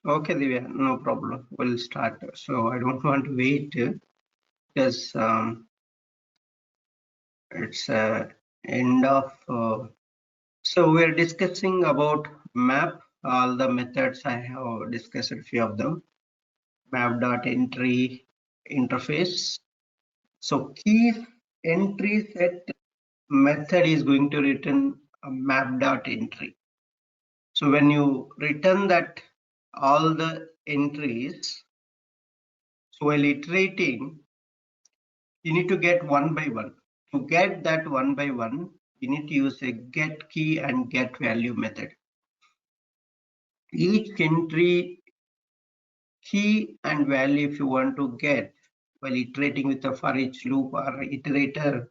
Okay, Divya, no problem. We'll start. So I don't want to wait because it's end of. So we're discussing about map. All the methods I have discussed a few of them. Map.entry interface. So key entry set method is going to return a map.entry. So when you return that all the entries, so while iterating, you need to get one by one. To get that one by one, you need to use a get key and get value method. Each entry key and value, if you want to get while iterating with a for each loop or iterator,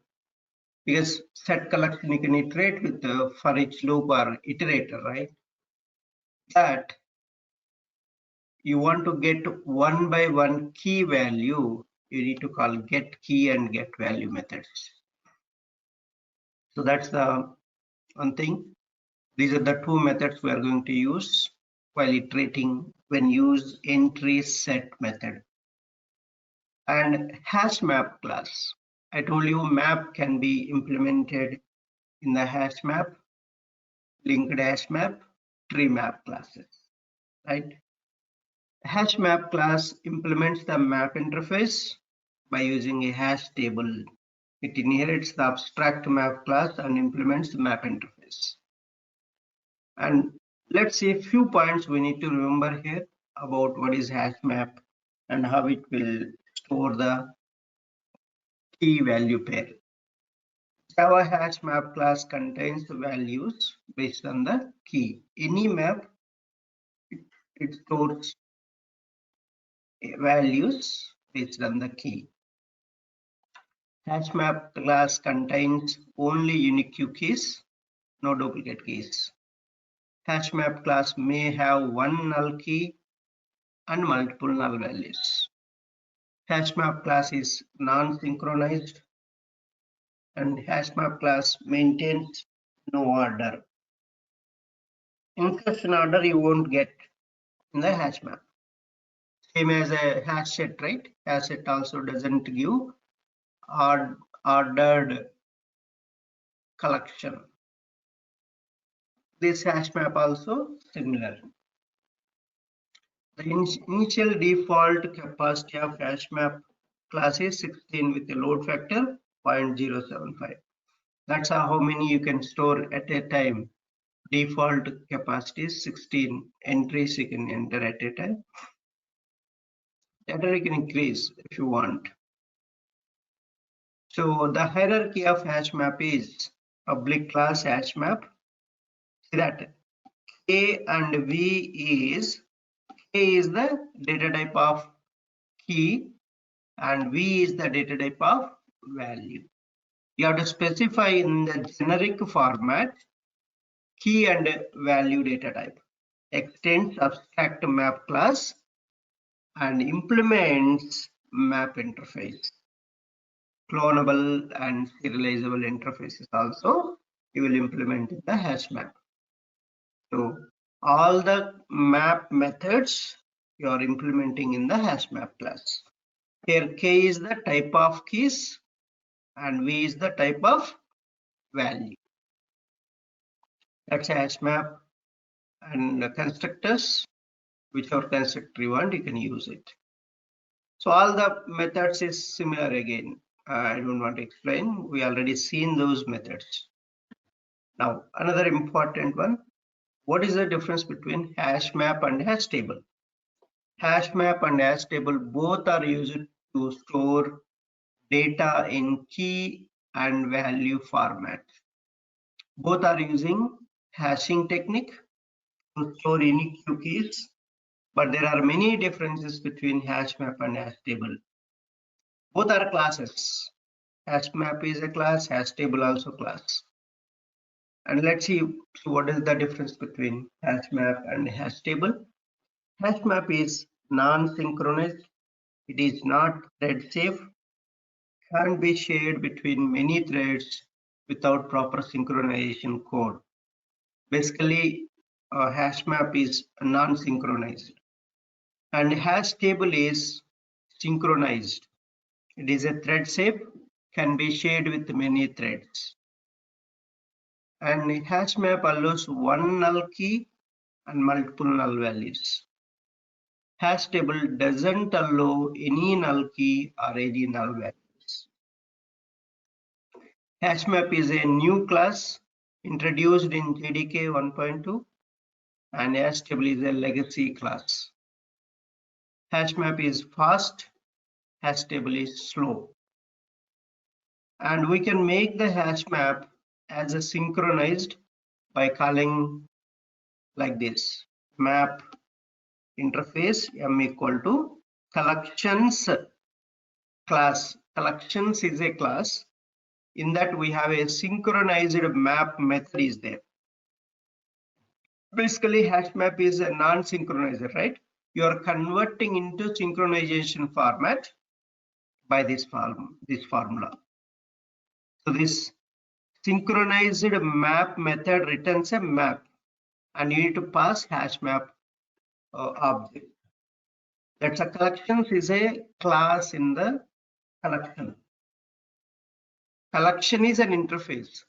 because set collection you can iterate with the for each loop or iterator, right? That you want to get one by one key value, you need to call get key and get value methods. So that's the one thing. These are the two methods we are going to use while iterating when use entry set method. And hash map class. I told you map can be implemented in the hash map, linked hash map, tree map classes, right? Hash map class implements the map interface by using a hash table. It inherits the abstract map class and implements the map interface. And let's see a few points we need to remember here about what is hash map and how it will store the key value pair. Java hash map class contains the values based on the key. Any map, it stores values based on the key. Hash map class contains only unique keys, no duplicate keys. Hash map class may have one null key and multiple null values. Hash map class is non-synchronized and hash map class maintains no order. Insertion order you won't get in the hash map. Same as a hash set, right? Hash set also doesn't give ordered collection. This hash map also similar. The initial default capacity of hash map class is 16 with a load factor 0.075. That's how many you can store at a time. Default capacity is 16 entries you can enter at a time. Later you can increase if you want. So the hierarchy of hash map is public class hash map. See that A and V is A is the data type of key and V is the data type of value. You have to specify in the generic format key and value data type. Extends abstract map class and implements map interface. Clonable and serializable interfaces also you will implement in the hash map. So all the map methods you are implementing in the hash map class. Here K is the type of keys and V is the type of value. That's a hash map and the constructors, whichever constructor you want, you can use it. So all the methods is similar again. I don't want to explain. We already seen those methods. Now another important one. What is the difference between hash map and hash table? Hash map and hash table both are used to store data in key and value format. Both are using hashing technique to store unique keys, but there are many differences between hash map and hash table. Both are classes. Hash map is a class, hash table also class. And let's see what is the difference between hash map and hash table. Hash map is non-synchronous. It is not thread safe. Can't be shared between many threads without proper synchronization code. Basically, a hash map is non-synchronized. And hash table is synchronized. It is a thread shape, can be shared with many threads. And hash map allows one null key and multiple null values. Hash table doesn't allow any null key or any null values. Hash map is a new class introduced in JDK 1.2, and hash table is a legacy class. Hash map is fast, hash table is slow. And we can make the hash map as a synchronized by calling like this: map interface m equal to collections class. Collections is a class. In that we have a synchronized map method is there. Basically, hash map is a non-synchronizer, right? You are converting into synchronization format by this formula. So this synchronized map method returns a map, and you need to pass hash map object. That's a collections is a class in the collection. Collection is an interface.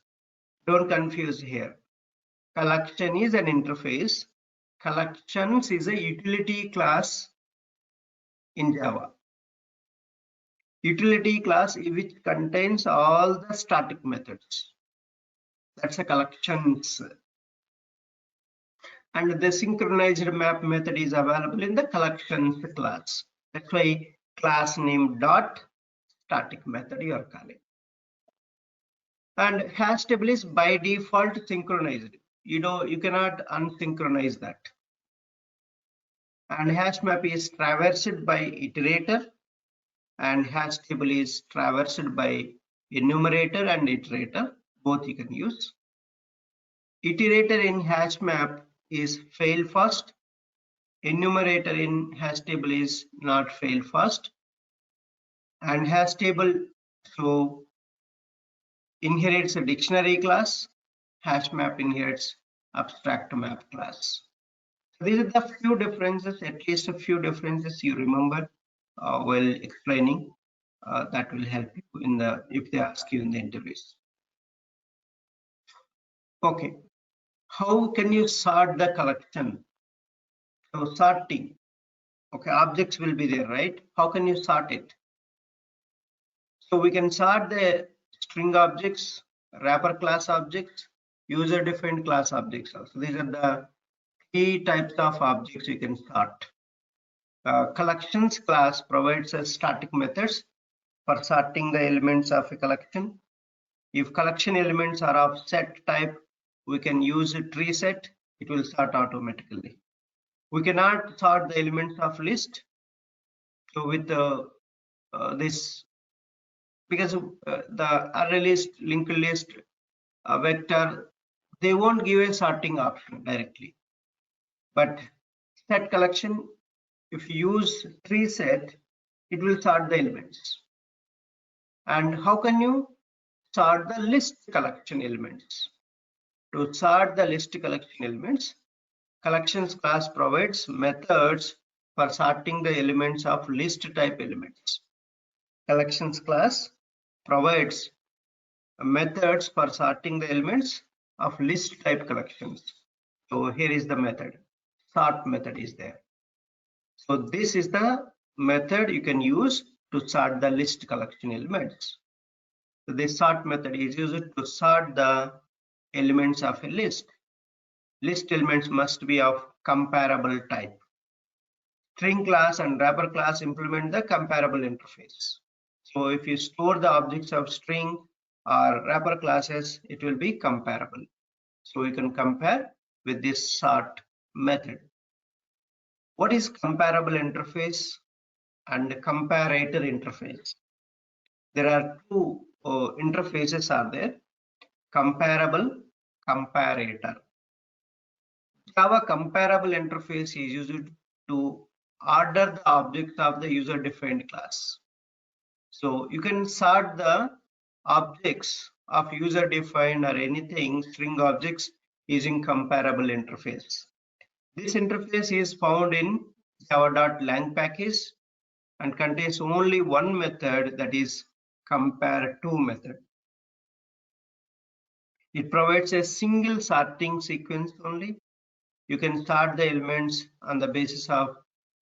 Don't confuse here. Collection is an interface. Collections is a utility class in Java. Utility class which contains all the static methods. That's a collections. And the synchronized map method is available in the collections class. That's why class name dot static method you are calling. And hash table is by default synchronized. You cannot unsynchronize that. And hash map is traversed by iterator, and hash table is traversed by enumerator and iterator. Both you can use. Iterator in hash map is fail fast. Enumerator in hash table is not fail fast. And hash table so inherits a dictionary class. Hash map inherits abstract map class. So these are the few differences, at least a few differences you remember while explaining. That will help you in if they ask you in the interviews. Okay, how can you sort the collection? So sorting. Okay, objects will be there, right? How can you sort it? So we can sort the string objects, wrapper class objects, user defined class objects also. These are the three types of objects you can sort. Collections class provides a static methods for sorting the elements of a collection. If collection elements are of set type, we can use a tree set. It will sort automatically. We cannot sort the elements of list. So with this, because the array list, linked list, vector, they won't give a sorting option directly. But set collection, if you use tree set, it will sort the elements. And how can you sort the list collection elements? To sort the list collection elements, collections class provides methods for sorting the elements of list type elements. Collections class provides methods for sorting the elements of list type collections. So here is the method. Sort method is there. So this is the method you can use to sort the list collection elements. So this sort method is used to sort the elements of a list. List elements must be of comparable type. String class and wrapper class implement the comparable interface. So if you store the objects of string or wrapper classes, it will be comparable. So you can compare with this sort method. What is comparable interface and comparator interface? There are two interfaces are there: comparable, comparator. Java comparable interface is used to order the objects of the user defined class. So you can sort the objects of user defined or anything string objects using comparable interface. This interface is found in java.lang package and contains only one method, that is compare to method. It provides a single sorting sequence only. You can sort the elements on the basis of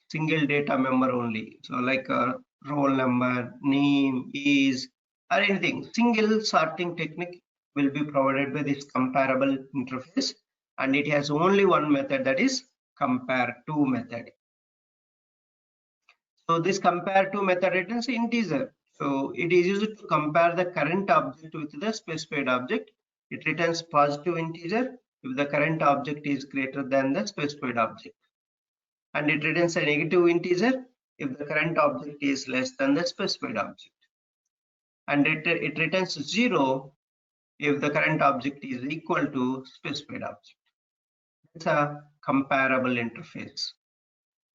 single data member only. So like a roll number, name, is, or anything. Single sorting technique will be provided by this comparable interface, and it has only one method, that is compare to method. So this compare to method returns integer. So it is used to compare the current object with the specified object. It returns positive integer if the current object is greater than the specified object, and it returns a negative integer if the current object is less than the specified object, and it returns 0 if the current object is equal to specified object. It's a comparable interface.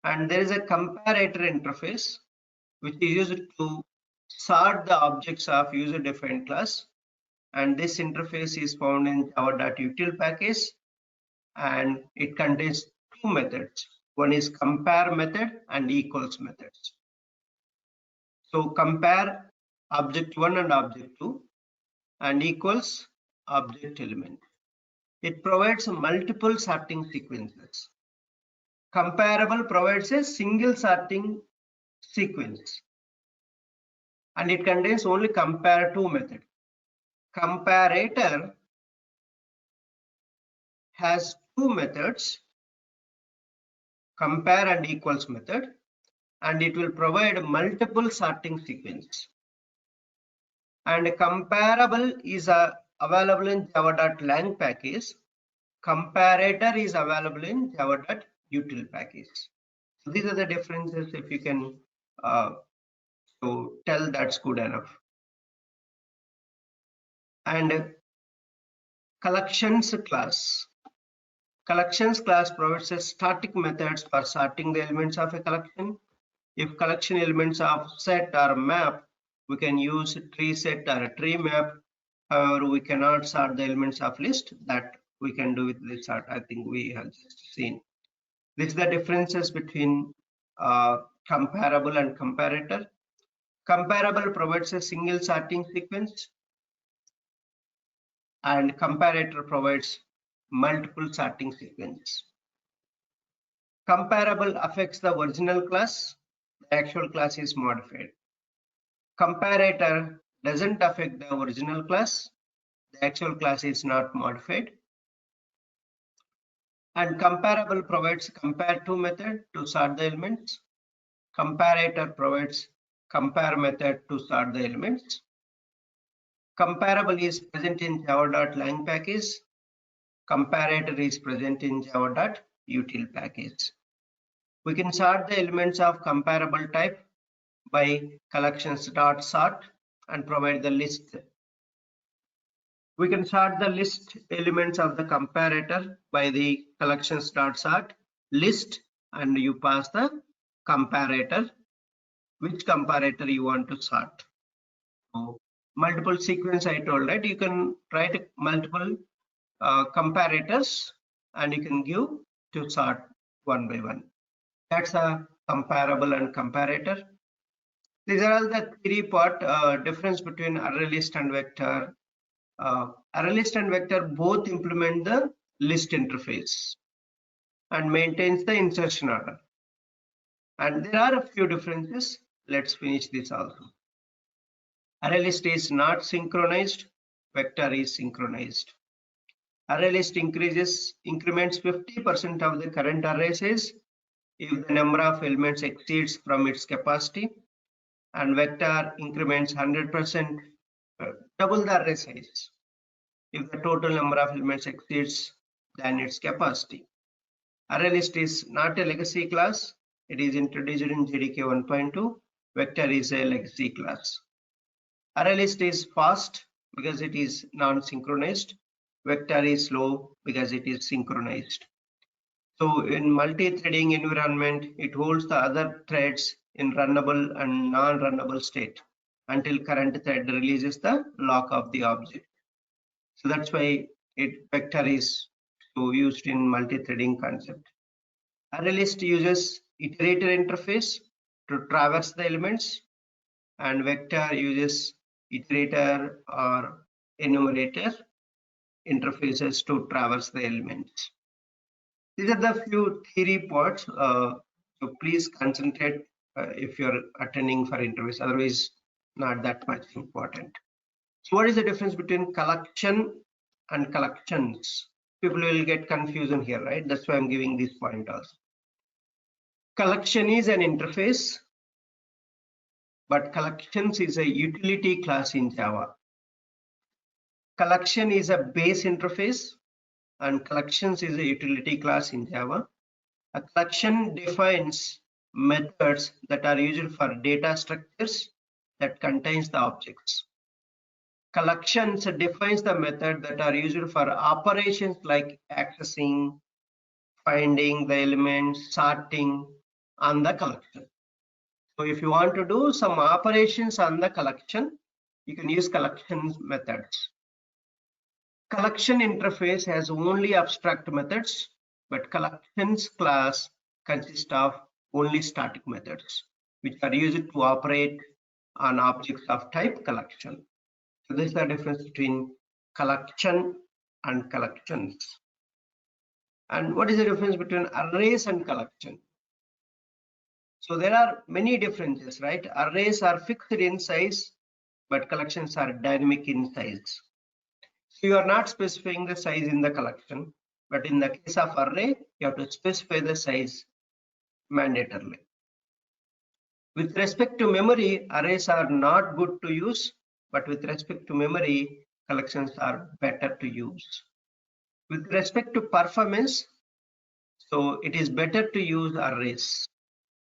And there is a comparator interface which is used to sort the objects of user-defined class, and this interface is found in java.util package, and it contains two methods. One is compare method and equals methods. So compare object 1 and object 2 and equals object element. It provides multiple sorting sequences. Comparable provides a single sorting sequence, and it contains only compare to method. Comparator has two methods, compare and equals method, and it will provide multiple sorting sequence. And comparable is available in java.lang package. Comparator is available in java.util package. So these are the differences. If you can so tell, that's good enough. And collections class. Collections class provides a static methods for sorting the elements of a collection. If collection elements of set or map, we can use a tree set or a tree map. However, we cannot sort the elements of list. That we can do with this sort. I think we have just seen. This is the differences between comparable and comparator. Comparable provides a single sorting sequence, and comparator provides multiple sorting sequence. Comparable affects the original class. The actual class is modified. Comparator doesn't affect the original class. The actual class is not modified. And comparable provides compare to method to sort the elements. Comparator provides compare method to sort the elements. Comparable is present in java.lang package. Comparator is present in java.util package. We can sort the elements of comparable type by collections.sort and provide the list. We can sort the list elements of the comparator by the collections.sort list, and you pass the comparator, which comparator you want to sort. So multiple sequence I told, right? You can write multiple comparators and you can give to sort one by one. That's a comparable and comparator. These are all the three part difference between array list and vector. Array list and vector both implement the list interface and maintains the insertion order. And there are a few differences. Let's finish this also. Array list is not synchronized, vector is synchronized. Array list increments 50% of the current array size if the number of elements exceeds from its capacity, and vector increments 100%, double the array size if the total number of elements exceeds than its capacity. Array list is not a legacy class. It is introduced in JDK 1.2. Vector is a legacy class. Array list is fast because it is non-synchronized. Vector is slow because it is synchronized. So in multi-threading environment, it holds the other threads in runnable and non-runnable state until current thread releases the lock of the object. So that's why vector is so used in multi-threading concept. Array list uses iterator interface to traverse the elements, and vector uses iterator or enumerator interfaces to traverse the elements. These are the few theory parts. So please concentrate if you're attending for interviews. Otherwise, not that much important. So what is the difference between collection and collections? People will get confusion here, right? That's why I'm giving this point also. Collection is an interface, but collections is a utility class in Java. Collection is a base interface, and collections is a utility class in Java. A collection defines methods that are used for data structures that contains the objects. Collections defines the method that are used for operations like accessing, finding the elements, sorting on the collection. So if you want to do some operations on the collection, you can use collection methods. Collection interface has only abstract methods, but collections class consists of only static methods, which are used to operate on objects of type collection. So this is the difference between collection and collections. And what is the difference between arrays and collection? So there are many differences, right? Arrays are fixed in size, but collections are dynamic in size. So you are not specifying the size in the collection, but in the case of array, you have to specify the size mandatorily. With respect to memory, arrays are not good to use, but with respect to memory, collections are better to use. With respect to performance, so it is better to use arrays,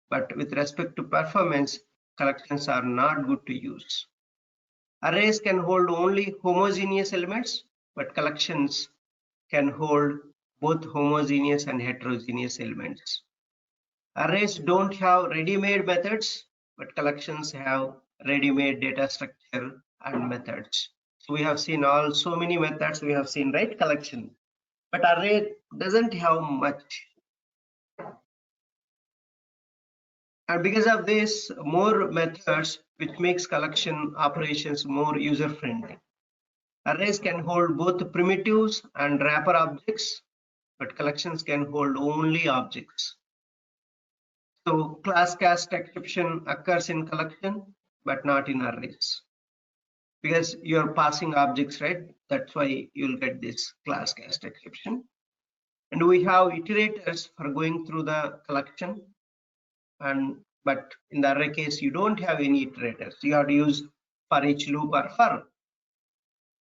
but with respect to performance, collections are not good to use. Arrays can hold only homogeneous elements, but collections can hold both homogeneous and heterogeneous elements. Arrays don't have ready-made methods, but collections have ready-made data structure and methods. So we have seen so many methods we have seen, right? Collection, but array doesn't have much. And because of this, more methods, which makes collection operations more user-friendly. Arrays can hold both primitives and wrapper objects, but collections can hold only objects. So class cast exception occurs in collection, but not in arrays. Because you're passing objects, right? That's why you'll get this class cast exception. And we have iterators for going through the collection, but in the array case, you don't have any iterators. You have to use for each loop or for.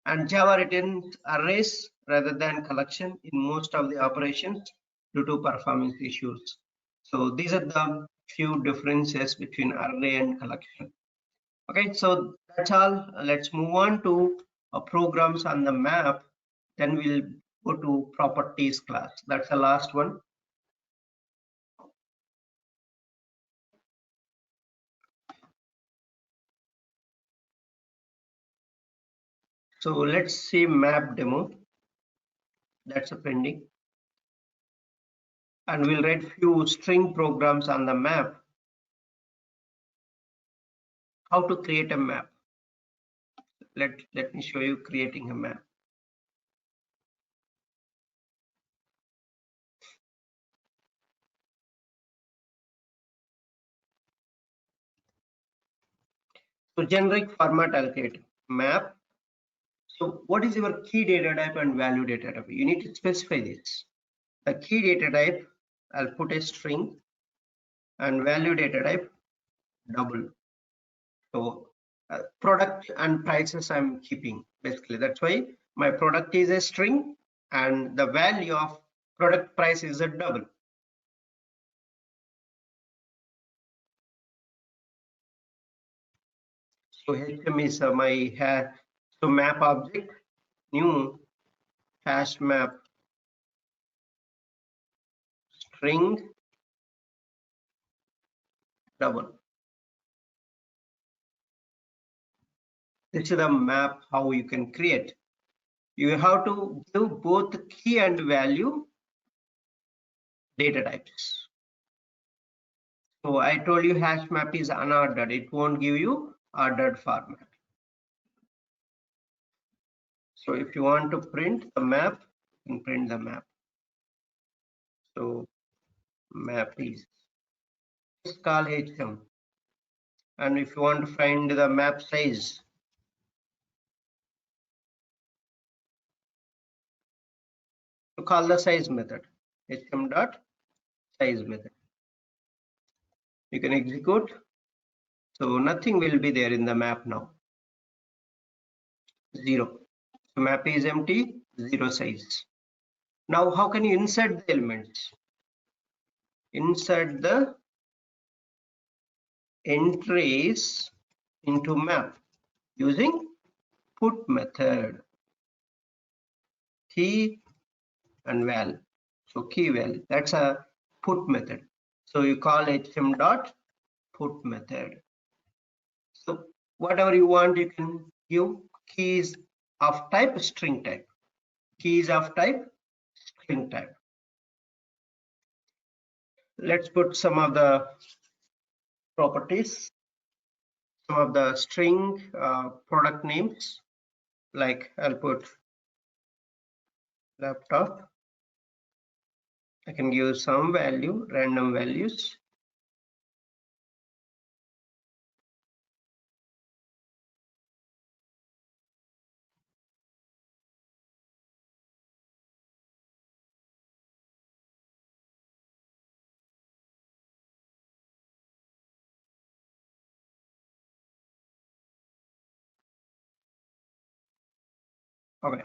And Java retains arrays rather than collection in most of the operations due to performance issues. So these are the few differences between array and collection. Okay, so that's all. Let's move on to programs on the map. Then we'll go to properties class. That's the last one. So let's see map demo. That's a pending. And we'll write few string programs on the map. How to create a map. Let me show you creating a map. So generic format I'll create map. So what is your key data type and value data type? You need to specify this. The key data type, I'll put a string, and value data type double. So product and prices I'm keeping basically. That's why my product is a string and the value of product price is a double. So HM is my so map object, new hash map string double. This is the map how you can create. You have to give both key and value data types. So I told you hash map is unordered. It won't give you ordered format. So if you want to print the map, you can print the map. So map is just call HM. And if you want to find the map size, to call the size method, hm dot size method. You can execute. So nothing will be there in the map now. 0. So map is empty, 0 size. Now how can you insert the elements? Insert the entries into map using put method. Key and val. So key val, that's a put method. So you call hm dot put method. So whatever you want, you can give keys of type string type. Keys of type string type. Let's put some of the properties, some of the string product names, like I'll put laptop. I can give some value, random values. Okay.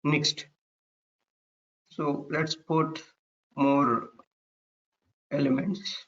Next. So let's put more elements.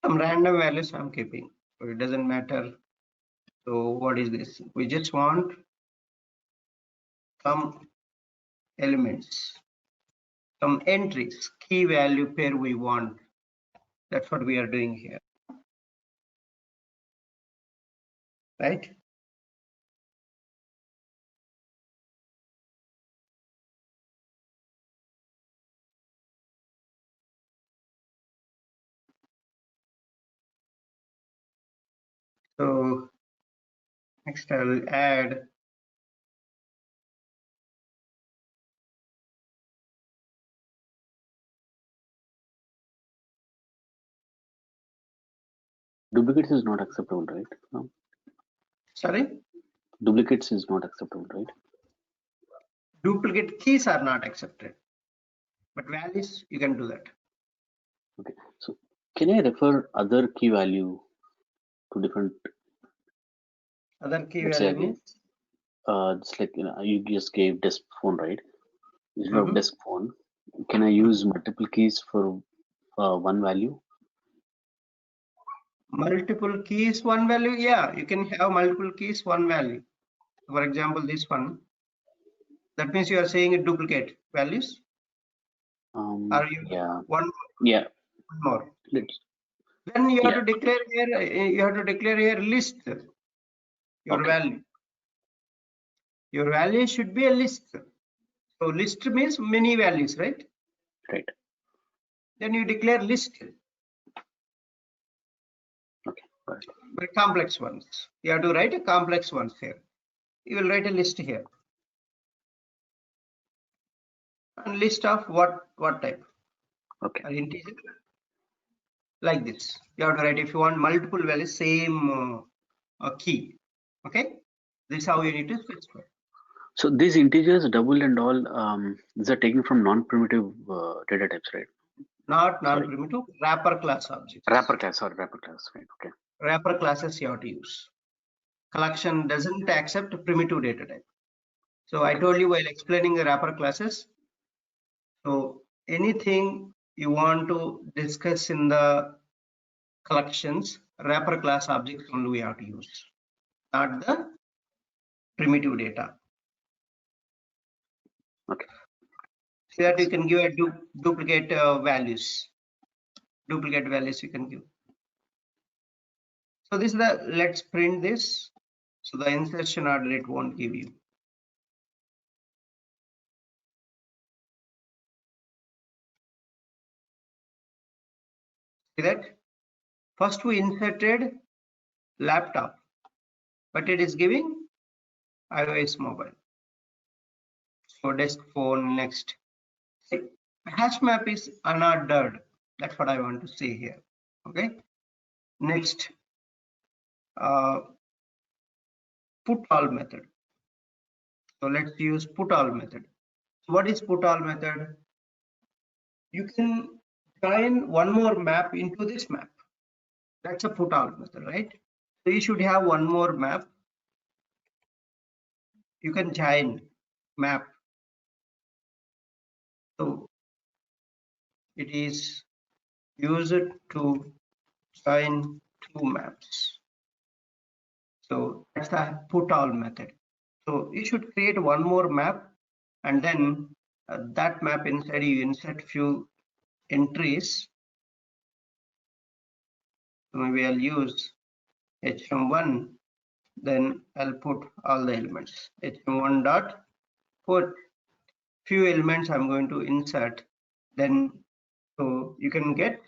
Some random values I'm keeping, so it doesn't matter. So what is this? We just want some elements, some entries, key value pair we want. That's what we are doing here, right? So next I will add Duplicates is not acceptable, right? No. sorry, Duplicates is not acceptable, right? duplicate keys are not accepted, but values you can do that. Okay. So can I refer other key value to different? Other key Let's say value again, means it's like you just gave desk phone, right? Instead of Mhm. desk phone, can I use multiple keys for one value? Multiple keys, one value. Yeah, you can have multiple keys, one value. For example, this one. That means you are saying a duplicate values. Are you Yeah. one Yeah. more? Let's. Then you have Yeah. to declare here. You have to declare here list. Your Okay. value. Your value should be a list. So list means many values, right? Right. Then you declare list. Okay. Got it. But complex ones. You have to write a complex ones here. You will write a list here. And list of what type? Okay. An integer. Like this. You have to write if you want multiple values, same key. Okay. This is how you need to specify. So these integers, double and all, these are taken from non-primitive data types, right? not non-primitive, wrapper class objects. Wrapper class, sorry, wrapper class. Right, okay. Wrapper classes you have to use. Collection doesn't accept primitive data type. So I told you while explaining the wrapper classes. So anything you want to discuss in the collections, wrapper class objects only we have to use, not the primitive data. Okay. So that you can give a duplicate values. Duplicate values you can give. So this is the, let's print this. So the insertion order it won't give you. See that? First we inserted laptop, but it is giving iOS mobile. So desk phone next. See, hash map is unordered. That's what I want to say here. Okay. Next, put all method. So let's use put all method. What is put all method? You can join one more map into this map. That's a put all method, right? So you should have one more map. You can join map. So it is used to join two maps. So that's the put all method. So you should create one more map, and then that map inside you insert few entries. So maybe I'll use hm1, then I'll put all the elements. hm1 dot put few elements I'm going to insert. Then so you can get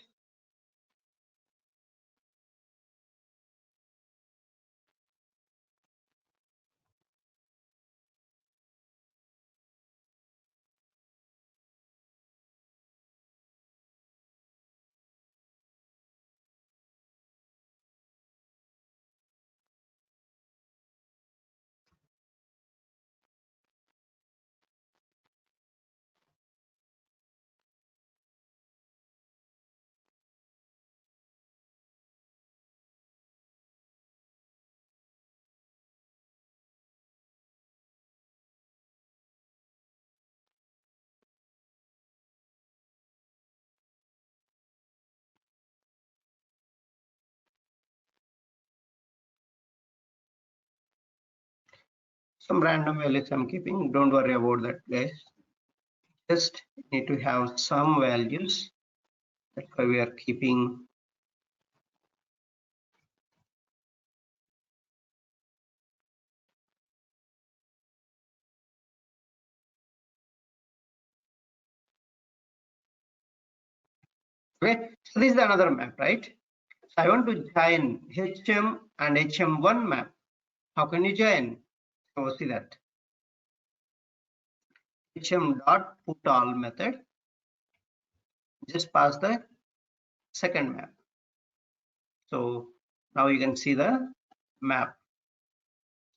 some random values I'm keeping. Don't worry about that, guys. Just need to have some values. That's why we are keeping. Okay, so this is another map, right? So I want to join HM and HM1 map. How can you join? So see that HM dot put all method. Just pass the second map. So now you can see the map.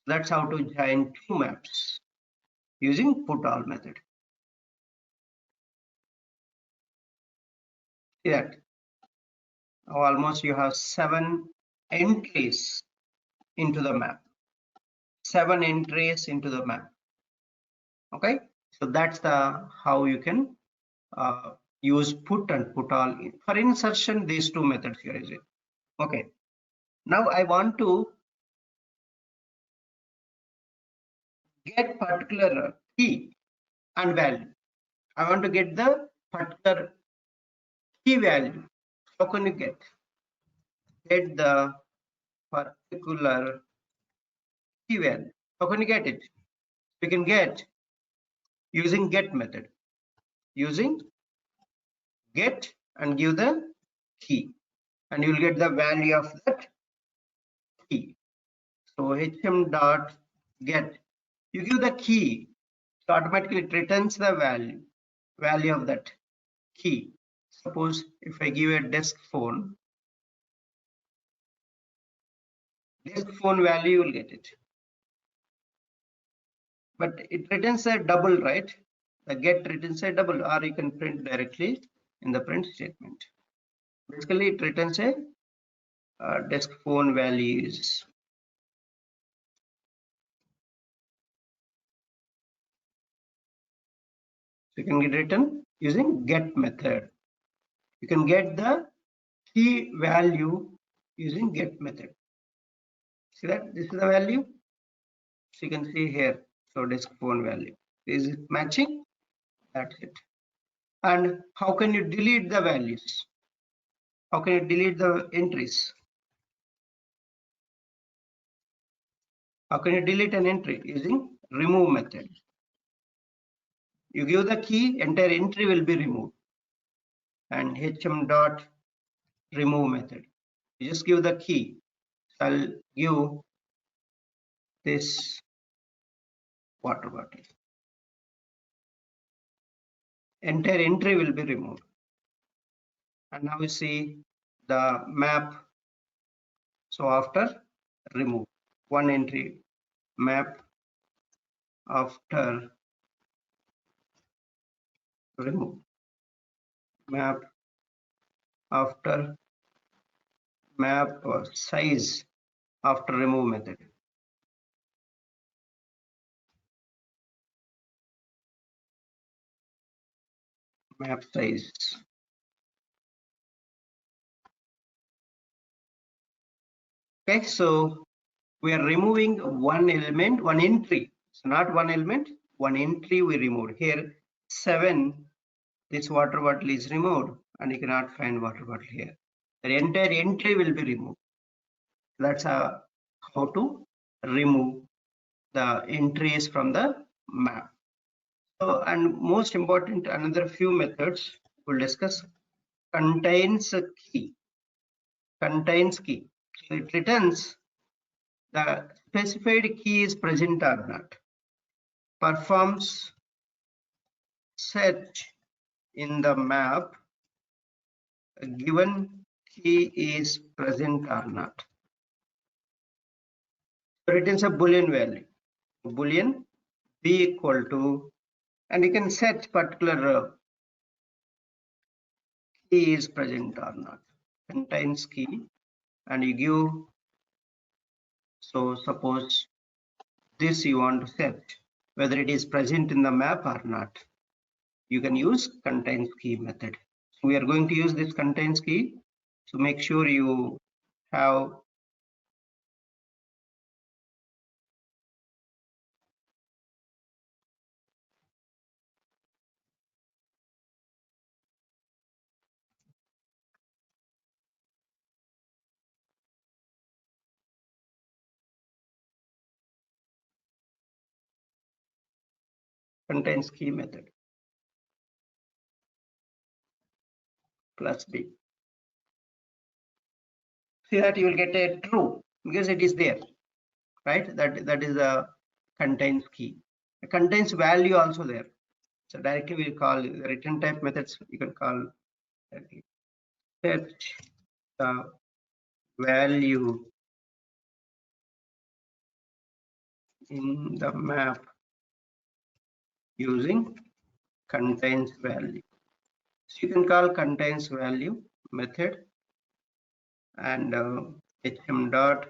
That's how to join two maps using put all method. See that? Almost you have 7 entries into the map. 7 entries into the map. Okay, so that's the how you can use put and put all. For insertion, these two methods here is it. Okay, now I want to get particular key and value. I want to get the particular key value. How can you get the particular key value? How can you get it? We can get using get method. Using get and give the key, and you will get the value of that key. So hm dot get, you give the key, so automatically it returns the value of that key. Suppose if I give a desk phone value, you will get it, but it returns a double, right? The get returns a double, or you can print directly in the print statement. Basically, it returns a desk phone values. So you can get written using get method. You can get the key value using get method. See that this is the value. So you can see here. So desk phone value. Is it matching? That's it. And how can you delete the values? How can you delete the entries? How can you delete an entry? Using remove method. You give the key, entire entry will be removed. And hm dot remove method. You just give the key. So I'll give this water bottle. Entire entry will be removed. And now we see the map. So after remove one entry map after remove map after map or size after remove method. Map size. Okay, so we are removing one element, one entry. So not one element, one entry we removed. Here 7, this water bottle is removed and you cannot find water bottle here. The entire entry will be removed. That's how to remove the entries from the map. So, and most important, another few methods we'll discuss. Contains a key. Contains key. So it returns the specified key is present or not. Performs search in the map. A given key is present or not. So returns a boolean value. Boolean b equal to, and you can set particular key is present or not. Contains key, and you give. So suppose this you want to set whether it is present in the map or not. You can use contains key method. So we are going to use this contains key. So make sure you have contains key method plus b. See that you will get a true because it is there, right? That is a contains key. It contains value also there. So directly we call the return type methods. You can call search the value in the map using contains value. So you can call contains value method and hm dot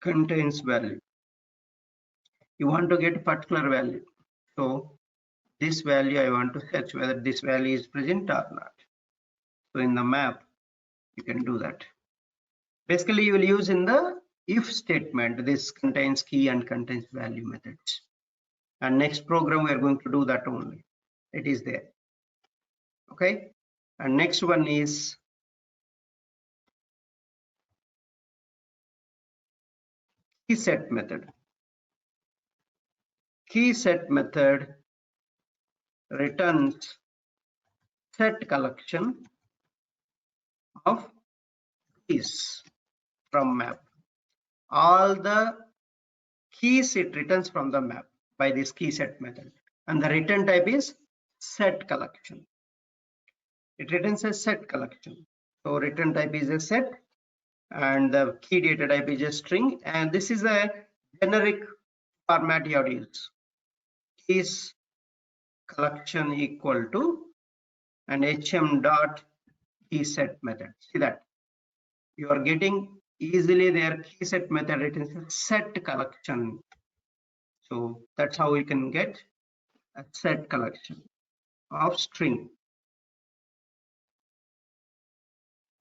contains value. You want to get a particular value. So this value I want to search whether this value is present or not. So in the map, you can do that. Basically, you will use in the if statement, this contains key and contains value methods. And next program, we are going to do that only. It is there. Okay. And next one is key set method. Key set method returns set collection of keys from map. All the keys it returns from the map by this key set method, and the return type is set collection. It returns a set collection. So return type is a set and the key data type is a string, and this is a generic format you have to use. Keys collection equal to and hm dot key set method. See that you are getting easily their key set method. It is a set collection. So that's how you can get a set collection of string.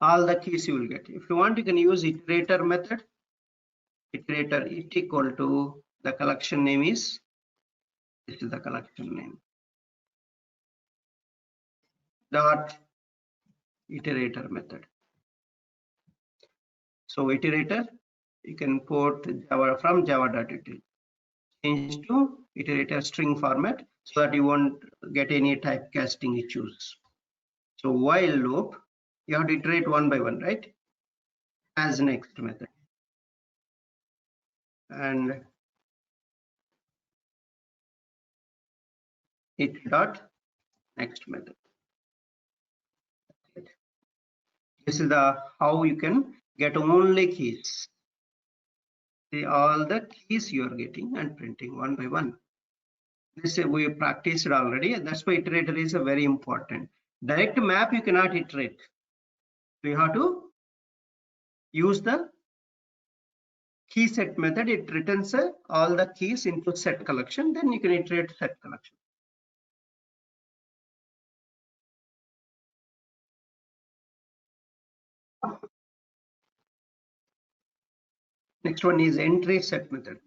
All the keys you will get. If you want, you can use iterator method. Iterator is equal to the collection name is, this is the collection name, dot iterator method. So iterator, you can put Java from java.util, change to iterator string format so that you won't get any typecasting issues. So while loop, you have to iterate one by one, right? As next method. And it dot next method. This is the how you can get only keys. See all the keys you are getting and printing one by one. This we practiced already. That's why iterator is a very important. Direct map you cannot iterate. So you have to use the key set method. It returns all the keys into set collection. Then you can iterate set collection. Next one is entry set method.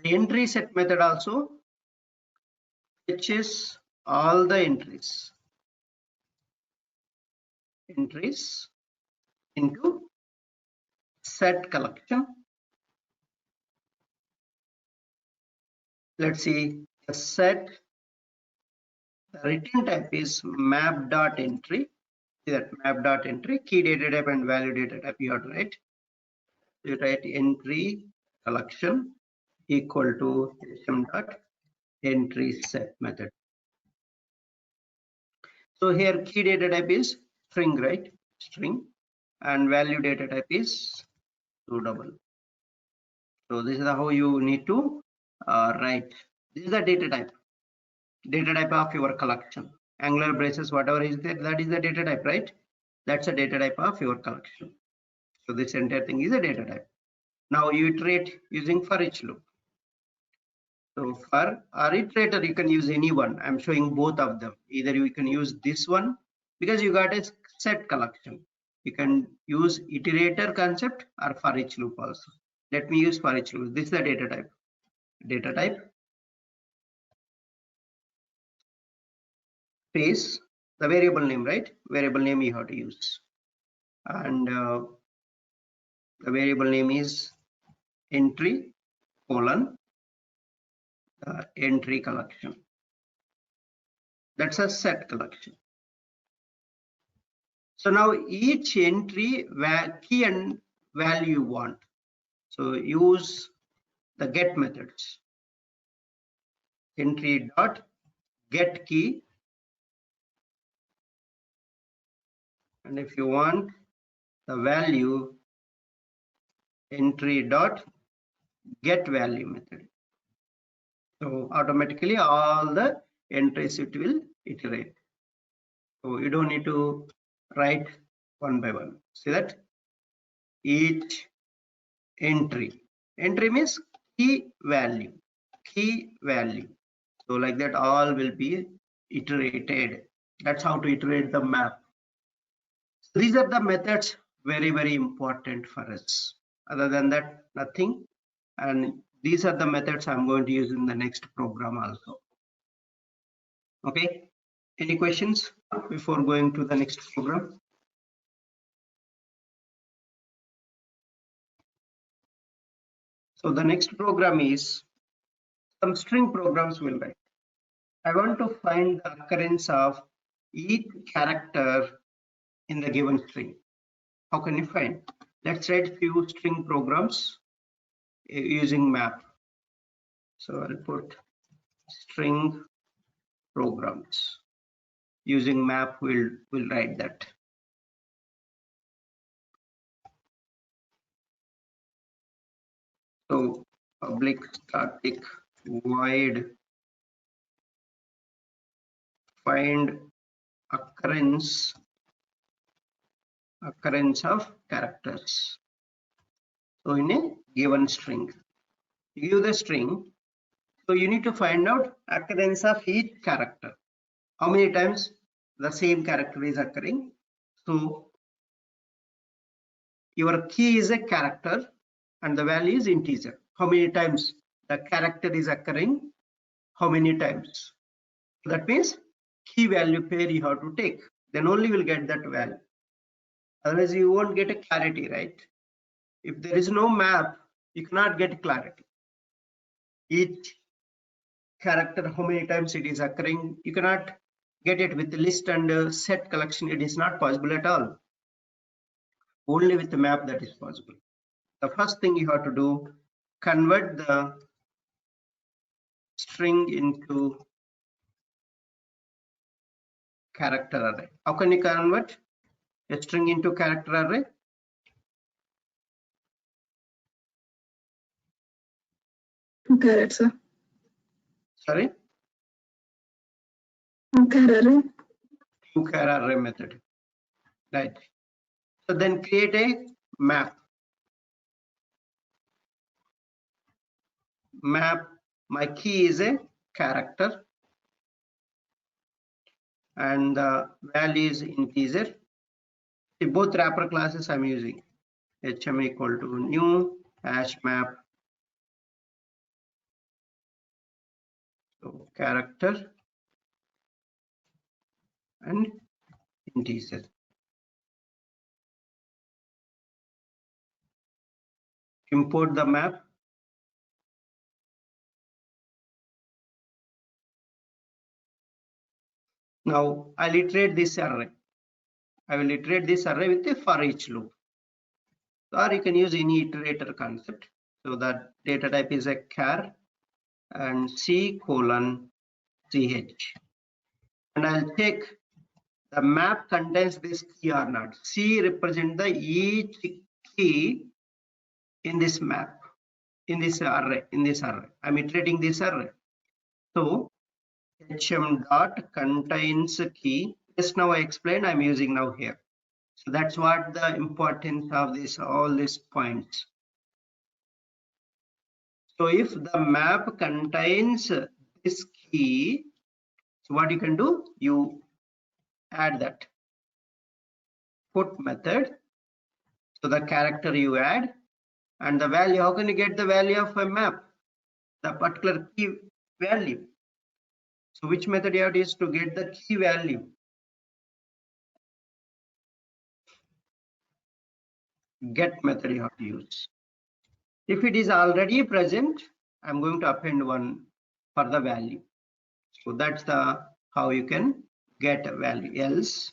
The entry set method also fetches all the entries into set collection. Let's see the set. The return type is map.entry. See that map.entry, key data type and value data type you have to write. You write entry collection equal to hm.entry set method. So here key data type is string, right? String, and value data type is 2 double. So this is how you need to write. This is the data type of your collection. Angular braces, whatever is there, that is the data type, right? That's a data type of your collection. So this entire thing is a data type. Now you iterate using for each loop. So for our iterator, you can use any one. I'm showing both of them. Either you can use this one because you got a set collection. You can use iterator concept or for each loop also. Let me use for each loop. This is the data type. Data type space the variable name, right? Variable name you have to use, and the variable name is entry colon entry collection. That's a set collection. So now each entry key and value you want. So use the get methods. Entry dot get key, and if you want the value, entry dot get value method. So automatically all the entries it will iterate. So you don't need to write one by one. See that each entry means key value. So like that all will be iterated. That's how to iterate the map. So these are the methods, very important for us. Other than that, nothing. And these are the methods I'm going to use in the next program also. Okay, any questions before going to the next program? So the next program is some string programs will write. I want to find the occurrence of each character in the given string. How can you find? Let's write few string programs using map. So I'll put string programs using map. We'll write that. So public static void find occurrence of characters. So in a given string, you give the string, so you need to find out occurrence of each character. How many times the same character is occurring? So your key is a character and the value is integer. How many times the character is occurring? How many times? That means key value pair you have to take. Then only will get that value. Otherwise you won't get a clarity, right? If there is no map, you cannot get clarity. Each character, how many times it is occurring, you cannot get it with list and set collection. It is not possible at all. Only with the map that is possible. The first thing you have to do, convert the string into character array. How can you convert a string into character array? Correct, sir. Sorry? Char array. Char array method. Right. So then create a map. Map, my key is a character and the value is integer. See, both wrapper classes I'm using. hm equal to new hash map. So character and integer. Import the map. Now I'll iterate this array. I will iterate this array with a for each loop. Or you can use any iterator concept. So that data type is a char and c colon ch. And I'll check the map contains this key or not. C represent the each key in this map, in this array, I'm iterating this array. So hm dot contains key. Just now I explained, I'm using now here. So that's what the importance of this, all these points. So if the map contains this key, so what you can do, you add that put method. So the character you add and the value, how can you get the value of a map? The particular key value. So which method you have to use to get the key value? Get method you have to use. If it is already present, I'm going to append one for the value. So that's the how you can get a value. Else,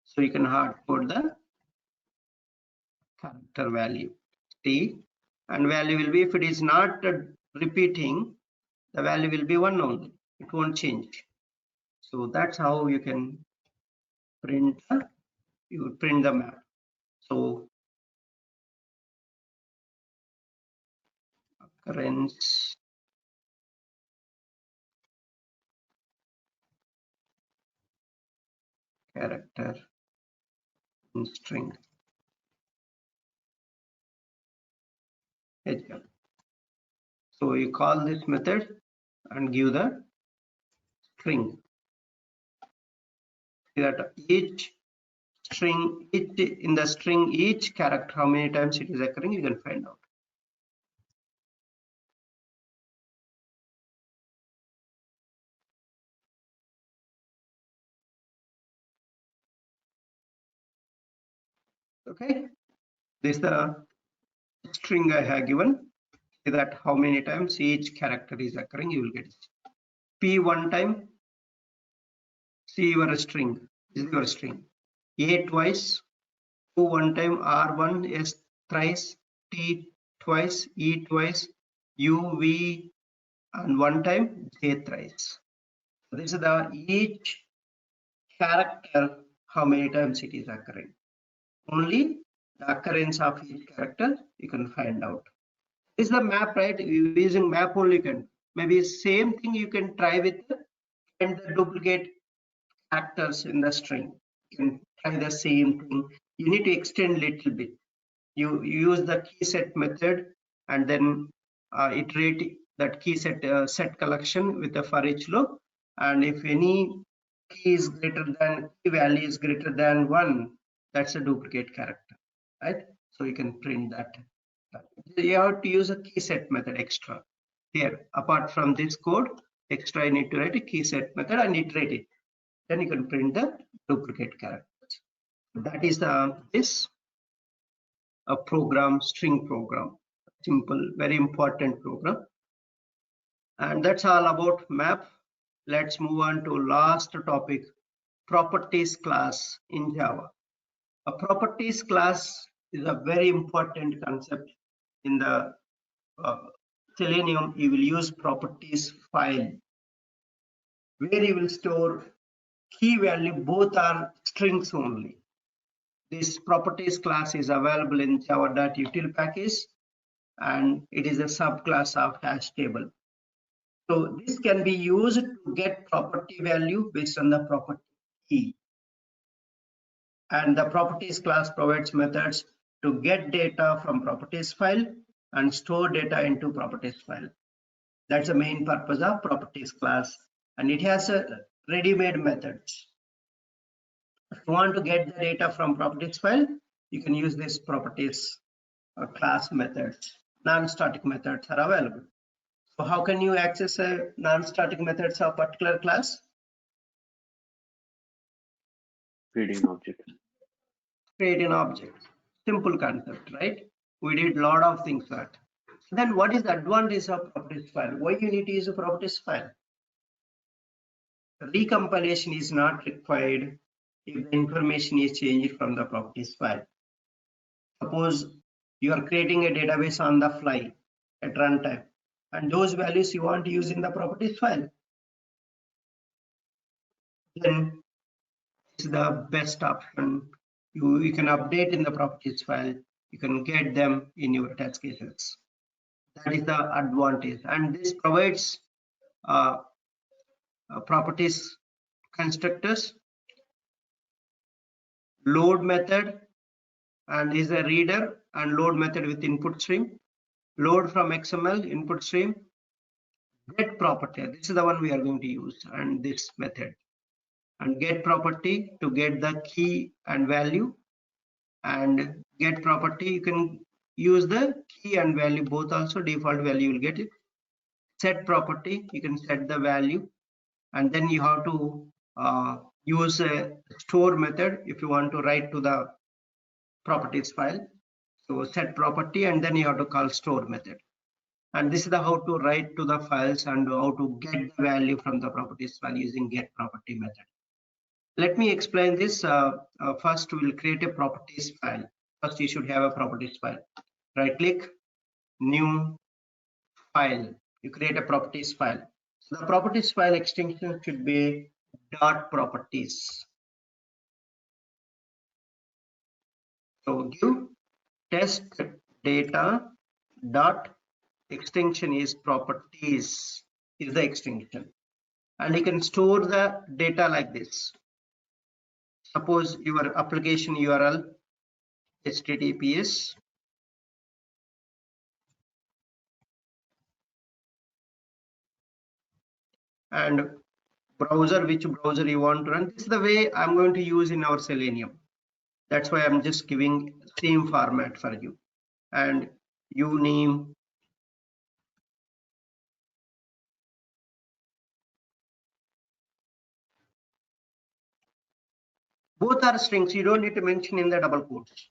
so you can hard code the character value t, and value will be, if it is not repeating, the value will be 1 only. It won't change. So that's how you can print the map. So occurrence character in string hm. So you call this method and give the string. That each string, in the string, each character, how many times it is occurring, you can find out. Okay, this is the string I have given. See that how many times each character is occurring, you will get it. P one time, see your string, this is your string. A twice, Q one time, R1, S thrice, T twice, E twice, U, V, and one time, J thrice. So this is the each character, how many times it is occurring. Only the occurrence of each character you can find out. This is the map, right? Using map only you can. Maybe same thing you can try with find the duplicate characters in the string. You can try the same thing. You need to extend little bit. You use the key set method and then iterate that key set collection with the for each loop. And if any key value is greater than 1, that's a duplicate character, right? So you can print that. You have to use a key set method extra. Here, apart from this code, extra you need to write a key set method and iterate it. Then you can print the duplicate characters. That is this a program, string program, simple, very important program. And that's all about map. Let's move on to last topic, properties class in Java. A properties class is a very important concept in the Selenium. You will use properties file where you will store key value. Both are strings only. This properties class is available in java.util package, and it is a subclass of hash table. So this can be used to get property value based on the property key. And the properties class provides methods to get data from properties file and store data into properties file. That's the main purpose of properties class, and it has a ready-made methods. If you want to get the data from properties file, you can use this properties class methods. Non-static methods are available. So how can you access a non-static methods of particular class? Create an object. Create an object. Simple concept, right? We did a lot of things that. Then what is the advantage of properties file? Why you need to use a properties file? Recompilation is not required if the information is changed from the properties file. Suppose you are creating a database on the fly at runtime, and those values you want to use in the properties file. Then it's the best option. You can update in the properties file. You can get them in your test cases. That is the advantage, and this provides properties constructors, load method, and is a reader, and load method with input stream, load from XML input stream, get property. This is the one we are going to use, and this method, and get property to get the key and value, and get property you can use the key and value both also. Default value you will get it. Set property, you can set the value, and then you have to use a store method if you want to write to the properties file. So set property, and then you have to call store method. And this is the how to write to the files and how to get the value from the properties file using get property method. Let me explain this. First, we will create a properties file. First, you should have a properties file. Right click, new file. You create a properties file. So the properties file extension should be .properties. So give test data dot extension is properties is the extension, and you can store the data like this. Suppose your application URL HTTPS and browser, which browser you want to run. This is the way I'm going to use in our Selenium. That's why I'm just giving same format for you, and uname, both are strings. You don't need to mention in the double quotes.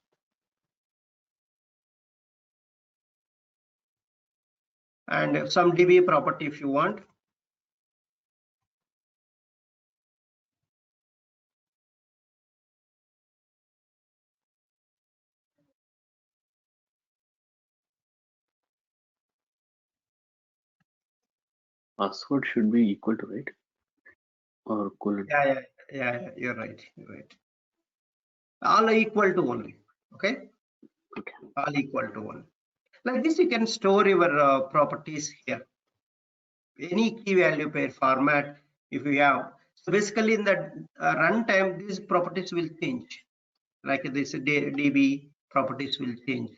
And some DB property if you want. Password should be equal to, right? Or colon. Yeah, you're right. All are equal to only. Okay. All equal to 1. Like this, you can store your properties here. Any key value pair format, if you have. So basically in the runtime, these properties will change. Like this DB properties will change.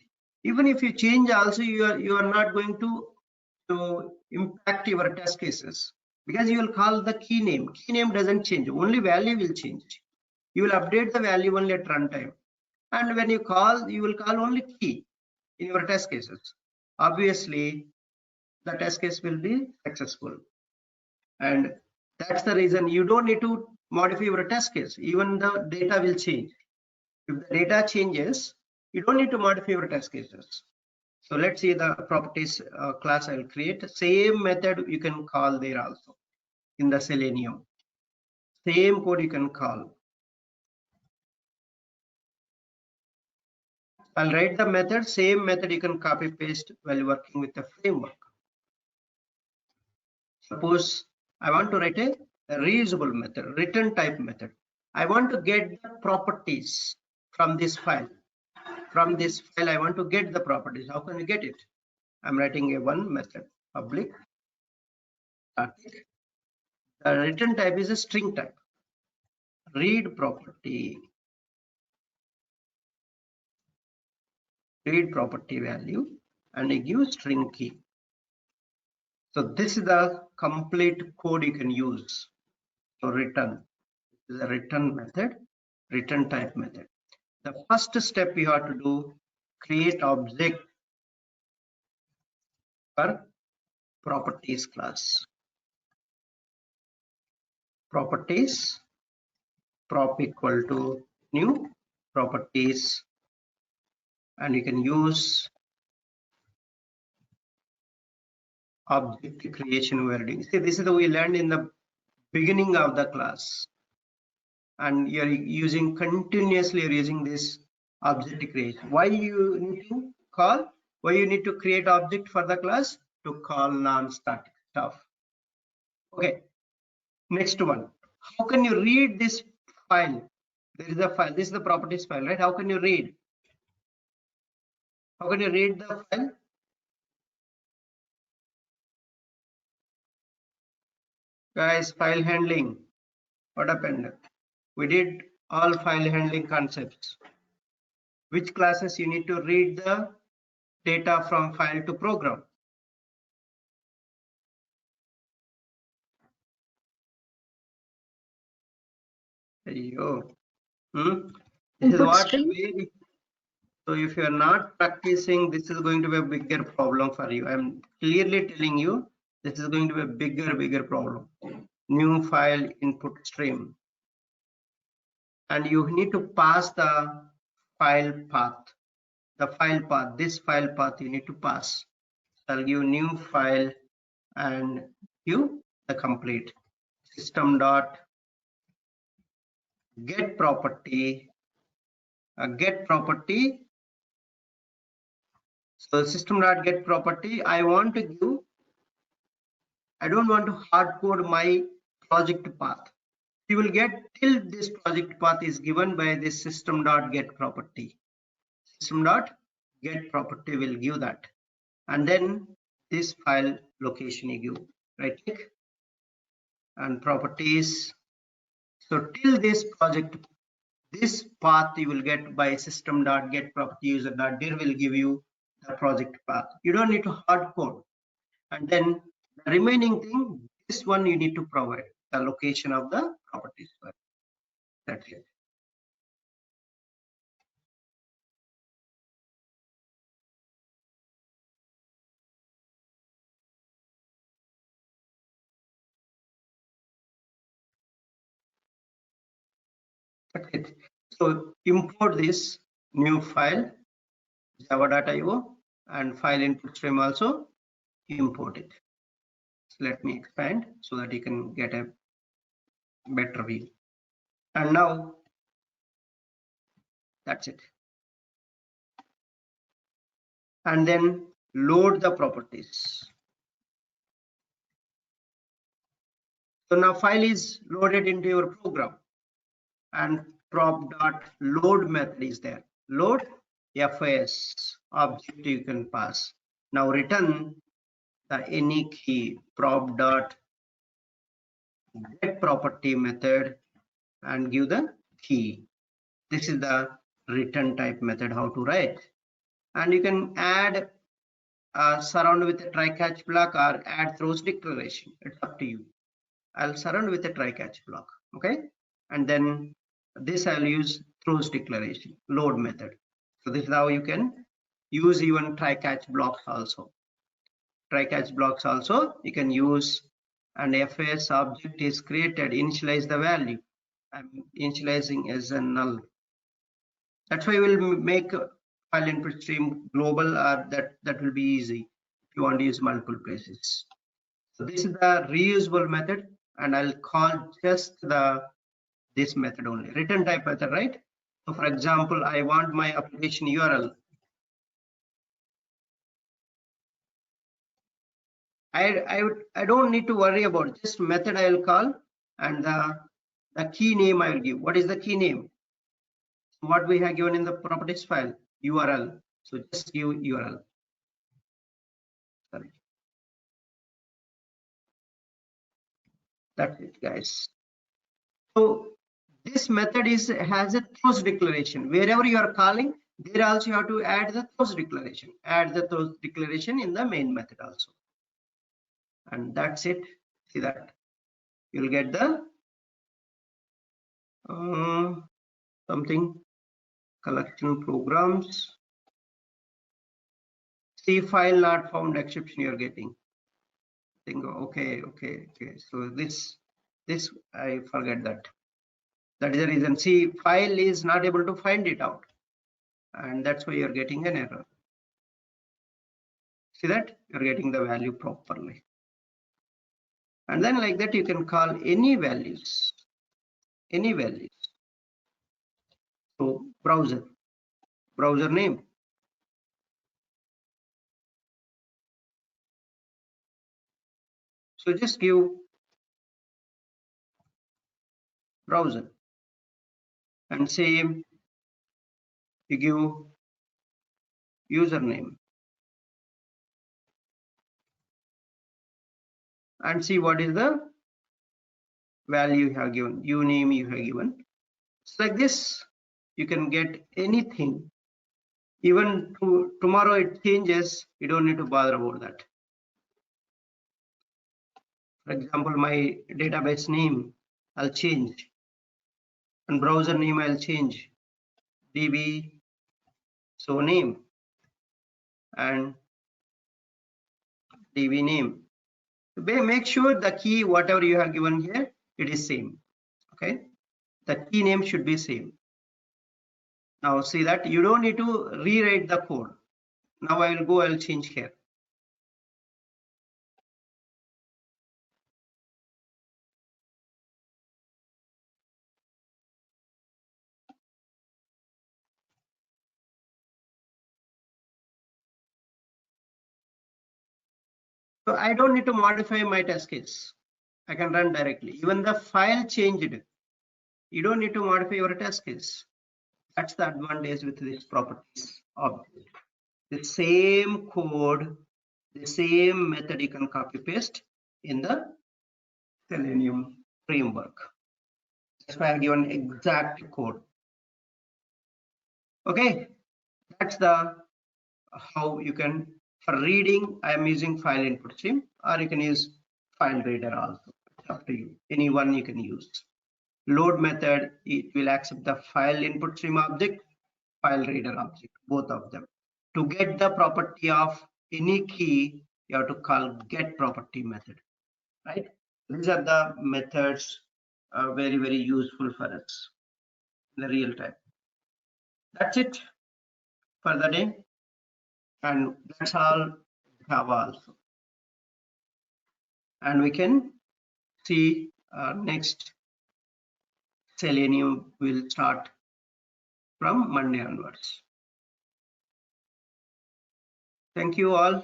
Even if you change also, you are not going to impact your test cases, because you will call the key name. Key name doesn't change, only value will change. You will update the value only at runtime. And when you call, you will call only key in your test cases. Obviously, the test case will be successful. And that's the reason you don't need to modify your test case. Even the data will change. If the data changes, you don't need to modify your test cases. So let's see the properties class I will create. Same method you can call there also in the Selenium. Same code you can call. I'll write the method, same method you can copy paste while working with the framework. Suppose I want to write a reusable method, return type method. I want to get the properties from this file. From this file, I want to get the properties. How can you get it? I'm writing a one method, public static. The return type is a string type. Read property. Read property value, and I give string key. So this is the complete code you can use to return. This is a return method, return type method. The first step you have to do, create object for properties class. Properties, prop equal to new properties, and you can use object creation wording. See, this is the we learned in the beginning of the class, and you're using continuously, you're using this object creation. Why you need to call? Why you need to create object for the class? To call non-static stuff. Okay, next one. How can you read this file? There is a file. This is the properties file, right? How can you read? How can you read the file? Guys, file handling. What happened? We did all file handling concepts. Which classes you need to read the data from file to program? There you go. This is what. So if you are not practicing, this is going to be a bigger problem for you. I'm clearly telling you, this is going to be a bigger problem. New file input stream. And you need to pass the file path. The file path, this file path you need to pass. So I'll give new file and give the complete system dot get property. Get property. So system dot get property. I want to give. I don't want to hard code my project path. You will get till this project path is given by this system dot get property. System dot get property will give that, and then this file location you give. Right click and properties. So till this project, this path you will get by system dot get property user dot dir will give you the project path. You don't need to hard code. And then the remaining thing, this one you need to provide the location of the properties file. That's it. That's it. So import this new file java.io and file input stream also import it. So let me expand so that you can get a better view. And now that's it. And then load the properties. So now file is loaded into your program, and prop.load method is there. Load FAS object you can pass. Now return the any key prop.load get property method and give the key. This is the return type method how to write. And you can add surround with a try catch block or add throws declaration. It's up to you. I'll surround with a try catch block. Okay, and then this I'll use throws declaration load method. So this is how you can use even try catch blocks also. Try catch blocks also you can use, and FS object is created, initialize the value. I'm initializing as a null. That's why we'll make file input stream global, or that will be easy if you want to use multiple places. So this is the reusable method, and I'll call just this method only, return type method, right? So for example, I want my application URL. I don't need to worry about just method I will call, and the key name I will give. What is the key name? What we have given in the properties file, URL. So just give URL. Sorry. That's it, guys. So this method has a throws declaration. Wherever you are calling, there also you have to add the throws declaration. Add the throws declaration in the main method also. And that's it. See that you'll get the something collection programs. See file not found exception you're getting. Think okay. So this I forget that. That is the reason. See, file is not able to find it out, and that's why you're getting an error. See that you're getting the value properly, and then like that you can call any values. So browser name. So just give browser, and same you give username, and see what is the value you have given, uname you have given. It's like this. You can get anything. Even tomorrow it changes, you don't need to bother about that. For example, my database name I'll change, and browser name I'll change, db so name and db name. Make sure the key whatever you have given here, it is same. Okay, the key name should be same. Now see that you don't need to rewrite the code. Now I'll change here. So I don't need to modify my test case. I can run directly. Even the file changed. You don't need to modify your test case. That's the advantage with this properties object. The same code, the same method you can copy paste in the Selenium framework. That's why I've given exact code. Okay, that's the how you can, for reading I am using file input stream, or you can use file reader also. It's up to you. Any one you can use. Load method, it will accept the file input stream object, file reader object, both of them. To get the property of any key, you have to call get property method, right? These are the methods very useful for us in the real time. That's it for the day, and that's all Java also. And we can see next Selenium will start from Monday onwards. Thank you all.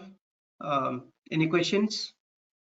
Any questions?